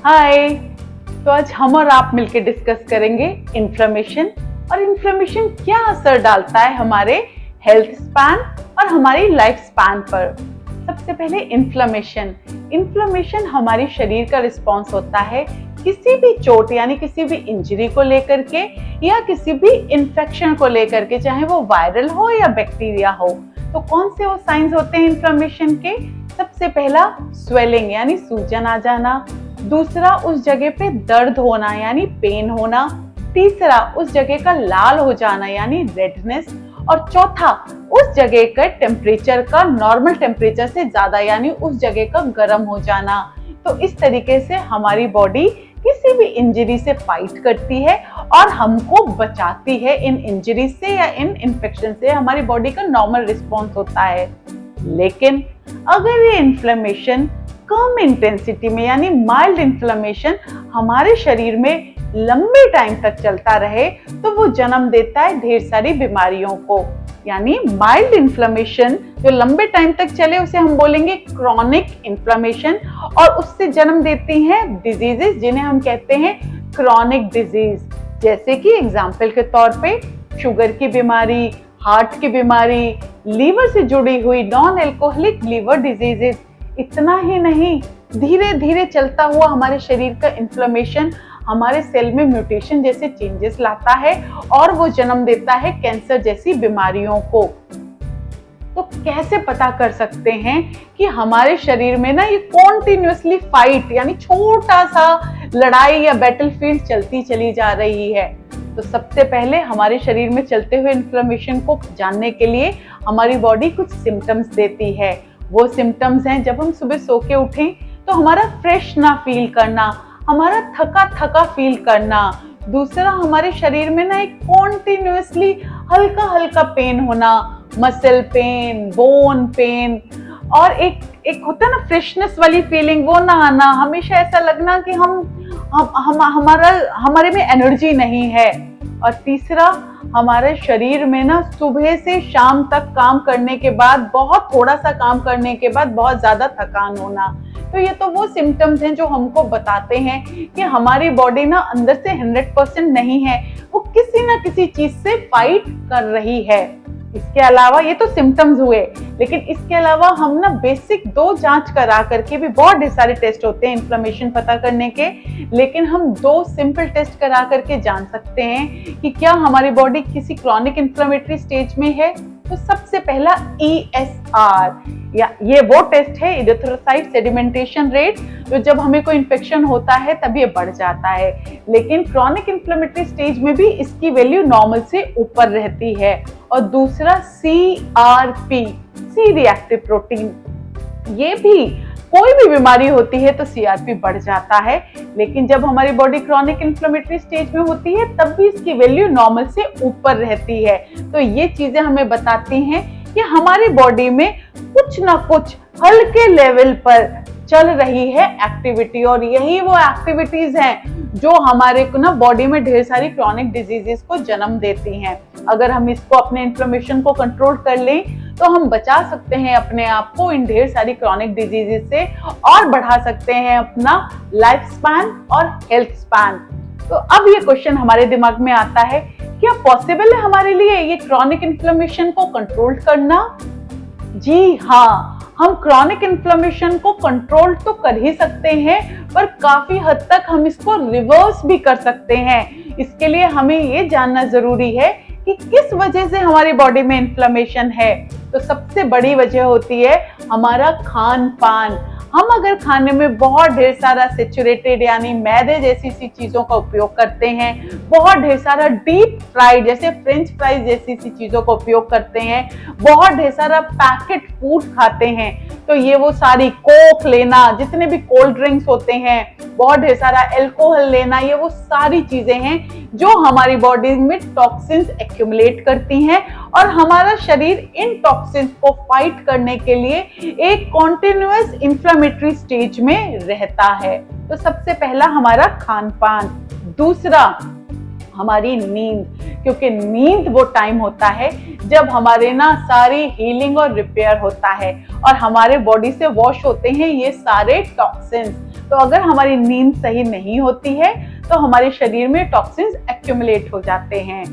हाय। तो आज हम और आप मिलकर डिस्कस करेंगे इन्फ्लेमेशन और इन्फ्लेमेशन क्या असर डालता है हमारे हेल्थ स्पैन और हमारी लाइफ स्पैन पर। सबसे पहले इन्फ्लेमेशन हमारी शरीर का रिस्पॉन्स होता है किसी भी चोट यानी किसी भी इंजरी को लेकर के या किसी भी इन्फेक्शन को लेकर के, चाहे वो वायरल हो या बैक्टीरिया हो। तो कौन से वो साइंस होते हैं इन्फ्लेमेशन के? सबसे पहला स्वेलिंग यानी सूजन आ जाना, दूसरा उस जगह पे दर्द होना यानी पेन होना, तीसरा उस जगह का लाल हो जाना यानी रेडनेस, और चौथा उस जगह का टेम्परेचर का नॉर्मल टेम्परेचर से ज्यादा यानी उस जगह का गर्म हो जाना। तो इस तरीके से हमारी बॉडी किसी भी इंजरी से फाइट करती है और हमको बचाती है इन इंजरी से या इन इन्फेक्शन से। हमारी बॉडी का नॉर्मल रिस्पॉन्स होता है। लेकिन अगर ये इन्फ्लेमेशन कम इंटेंसिटी में यानी माइल्ड इन्फ्लेमेशन हमारे शरीर में लंबे टाइम तक चलता रहे तो वो जन्म देता है ढेर सारी बीमारियों को। यानी माइल्ड इन्फ्लेमेशन जो लंबे टाइम तक चले उसे हम बोलेंगे क्रॉनिक इन्फ्लेमेशन, और उससे जन्म देती हैं डिजीजेस जिन्हें हम कहते हैं क्रॉनिक डिजीज। जैसे कि एग्जाम्पल के तौर पे शुगर की बीमारी, हार्ट की बीमारी, लीवर से जुड़ी हुई नॉन एल्कोहलिक लीवर डिजीजेस। इतना ही नहीं, धीरे धीरे चलता हुआ हमारे शरीर का इन्फ्लेमेशन हमारे सेल में म्यूटेशन जैसे चेंजेस लाता है और वो जन्म देता है कैंसर जैसी बीमारियों को। तो कैसे पता कर सकते हैं कि हमारे शरीर में ना ये कॉन्टिन्यूअसली फाइट यानी छोटा सा लड़ाई या बैटलफील्ड चलती चली जा रही है? तो सबसे पहले हमारे शरीर में चलते हुए इन्फ्लेमेशन को जानने के लिए हमारी बॉडी कुछ सिम्टम्स देती है। वो सिम्टम्स हैं जब हम सुबह सो के उठें तो हमारा फ्रेश ना फील करना, हमारा थका थका फील करना, दूसरा हमारे शरीर में ना एक कॉन्टिन्यूअसली हल्का हल्का पेन होना, मसल पेन, बोन पेन, और एक होता है ना फ्रेशनेस वाली फीलिंग, वो ना आना, हमेशा ऐसा लगना कि हमारे में एनर्जी नहीं है, और तीसरा हमारे शरीर में ना सुबह से शाम तक काम करने के बाद, बहुत थोड़ा सा काम करने के बाद बहुत ज्यादा थकान होना। तो ये तो वो सिम्टम्स हैं जो हमको बताते हैं कि हमारी बॉडी ना अंदर से 100% नहीं है, वो किसी ना किसी चीज से फाइट कर रही है। इसके अलावा ये तो सिम्टम्स हुए, लेकिन इसके अलावा हम ना बेसिक 2 जांच करा करके भी, बहुत ढेर सारे टेस्ट होते हैं इन्फ्लेमेशन पता करने के, लेकिन हम 2 सिंपल टेस्ट करा करके जान सकते हैं कि क्या हमारी बॉडी किसी क्रॉनिक इन्फ्लेमेटरी स्टेज में है। तो सबसे पहला ESR, या ये वो टेस्ट है, इरिथ्रोसाइट सेडिमेंटेशन रेट, जो जब हमें कोई इन्फेक्शन होता है तब ये बढ़ जाता है, लेकिन क्रॉनिक इन्फ्लेमेटरी स्टेज में भी इसकी वैल्यू नॉर्मल से ऊपर रहती है। और दूसरा CRP, सी रिएक्टिव प्रोटीन, ये भी कोई भी बीमारी होती है तो CRP बढ़ जाता है, लेकिन जब हमारी बॉडी क्रॉनिक इन्फ्लेमेटरी स्टेज में होती है तब भी इसकी वैल्यू नॉर्मल से ऊपर रहती है। तो ये चीजें हमें बताती हैं कि हमारी बॉडी में कुछ ना कुछ हल्के लेवल पर चल रही है एक्टिविटी, और यही वो एक्टिविटीज हैं जो हमारे को ना बॉडी में ढेर सारी क्रॉनिक डिजीजेस को जन्म देती हैं। अगर हम इसको, अपने इन्फ्लेमेशन को कंट्रोल कर लें तो हम बचा सकते हैं अपने आप को इन ढेर सारी क्रॉनिक डिजीजेस से और बढ़ा सकते हैं अपना लाइफ स्पैन और हेल्थ स्पैन। तो अब ये क्वेश्चन हमारे दिमाग में आता है, क्या पॉसिबल है हमारे लिए ये क्रॉनिक इन्फ्लेमेशन को कंट्रोल करना? जी हाँ, हम क्रॉनिक इन्फ्लेमेशन को कंट्रोल तो कर ही सकते हैं, पर काफी हद तक हम इसको रिवर्स भी कर सकते हैं। इसके लिए हमें ये जानना जरूरी है कि किस वजह से हमारी बॉडी में इन्फ्लेमेशन है। तो सबसे बड़ी वजह होती है हमारा खान पान। हम अगर खाने में बहुत ढेर सारा सैचुरेटेड यानी मैदे जैसी सी चीजों का उपयोग करते हैं, बहुत ढेर सारा डीप फ्राइड जैसे फ्रेंच फ्राइज जैसी सी चीजों का उपयोग करते हैं, बहुत ढेर सारा पैकेट फूड खाते हैं, तो ये वो सारी कोक लेना, जितने भी कोल्ड ड्रिंक्स होते हैं, बहुत ढेर सारा अल्कोहल लेना, ये वो सारी चीजें हैं जो हमारी बॉडी में टॉक्सिन्स एक्यूमुलेट करती हैं और हमारा शरीर इन टॉक्सिन्स को फाइट करने के लिए एक कॉन्टिन्यूअस इन्फ्लेमेटरी स्टेज में रहता है। तो सबसे पहला हमारा खान पान, दूसरा हमारी नींद, क्योंकि नींद वो टाइम होता है जब हमारे ना सारी हीलिंग और रिपेयर होता है और हमारे बॉडी से वॉश होते हैं ये सारे टॉक्सिन्स। तो अगर हमारी नींद सही नहीं होती है तो हमारे शरीर में टॉक्सिन्स एक्यूमुलेट हो जाते हैं।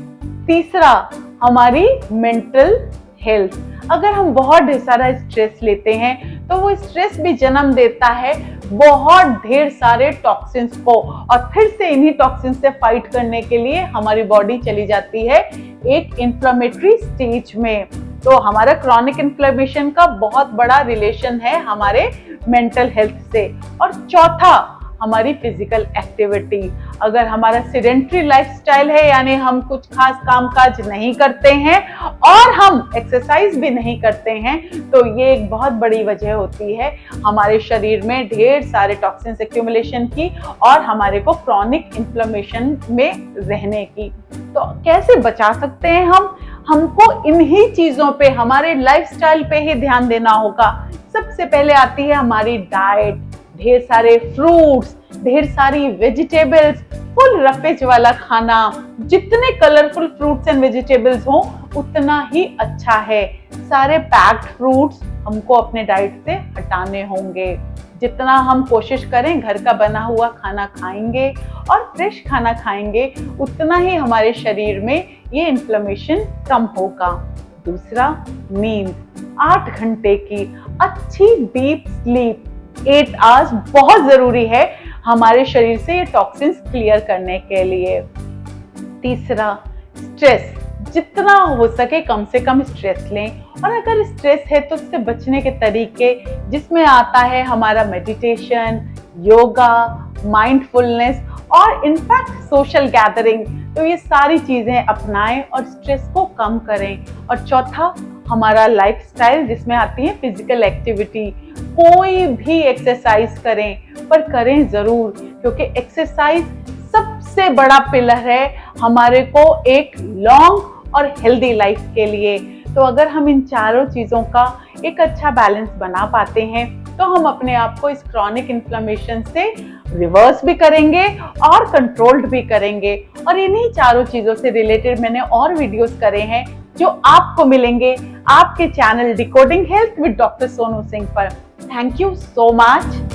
तीसरा, हमारी मेंटल हेल्थ। अगर हम बहुत ढेर सारा स्ट्रेस लेते हैं तो वो स्ट्रेस भी जन्म देता है बहुत ढेर सारे टॉक्सिन्स को, और फिर से इन्हीं टॉक्सिन्स से फाइट करने के लिए हमारी बॉडी चली जाती है एक इन्फ्लेमेटरी स्टेज में। तो हमारा क्रॉनिक इन्फ्लेमेशन का बहुत बड़ा रिलेशन है हमारे मेंटल हेल्थ से। और चौथा, हमारी फिजिकल एक्टिविटी। अगर हमारा सिडेंट्री लाइफस्टाइल है, यानी हम कुछ खास काम काज नहीं करते हैं और हम एक्सरसाइज भी नहीं करते हैं, तो ये एक बहुत बड़ी वजह होती है हमारे शरीर में ढेर सारे टॉक्सिन्स एक्यूमुलेशन की और हमारे को क्रॉनिक इन्फ्लेमेशन में रहने की। तो कैसे बचा सकते हैं हमको इन्हीं चीजों पे, हमारे लाइफस्टाइल पे ही ध्यान देना होगा। सबसे पहले आती है हमारी डाइट, ढेर सारे फ्रूट्स, ढेर सारी वेजिटेबल्स, फुल रफेज वाला खाना। जितने कलरफुल फ्रूट्स एंड वेजिटेबल्स हो उतना ही अच्छा है। सारे पैक्ड फ्रूट्स हमको अपने डाइट से हटाने होंगे। जितना हम कोशिश करें घर का बना हुआ खाना खाएंगे और फ्रेश खाना खाएंगे, उतना ही हमारे शरीर में ये इन्फ्लेमेशन कम होगा। दूसरा, नींद। 8 घंटे की अच्छी डीप स्लीप, 8 आवर्स बहुत जरूरी है हमारे शरीर से ये टॉक्सिन्स क्लियर करने के लिए। तीसरा, स्ट्रेस। जितना हो सके कम से कम स्ट्रेस लें, और अगर स्ट्रेस है तो उससे बचने के तरीके, जिसमें आता है हमारा मेडिटेशन, योगा, माइंडफुलनेस और इनफैक्ट सोशल गैदरिंग। तो ये सारी चीजें अपनाएं और स्ट्रेस को कम करें। और चौथा, हमारा लाइफस्टाइल, जिसमें आती है फिजिकल एक्टिविटी। कोई भी एक्सरसाइज करें, पर करें जरूर, क्योंकि एक्सरसाइज सबसे बड़ा पिलर है हमारे को एक लॉन्ग और हेल्दी लाइफ के लिए। तो अगर हम इन चारों चीजों का एक अच्छा बैलेंस बना पाते हैं तो हम अपने आप को इस क्रॉनिक इन्फ्लेमेशन से रिवर्स भी करेंगे और कंट्रोल्ड भी करेंगे। और इन्हीं चारों चीजों से रिलेटेड मैंने और वीडियोस करे हैं जो आपको मिलेंगे आपके channel decoding health with doctor Sonu Singh पर। Thank you so much.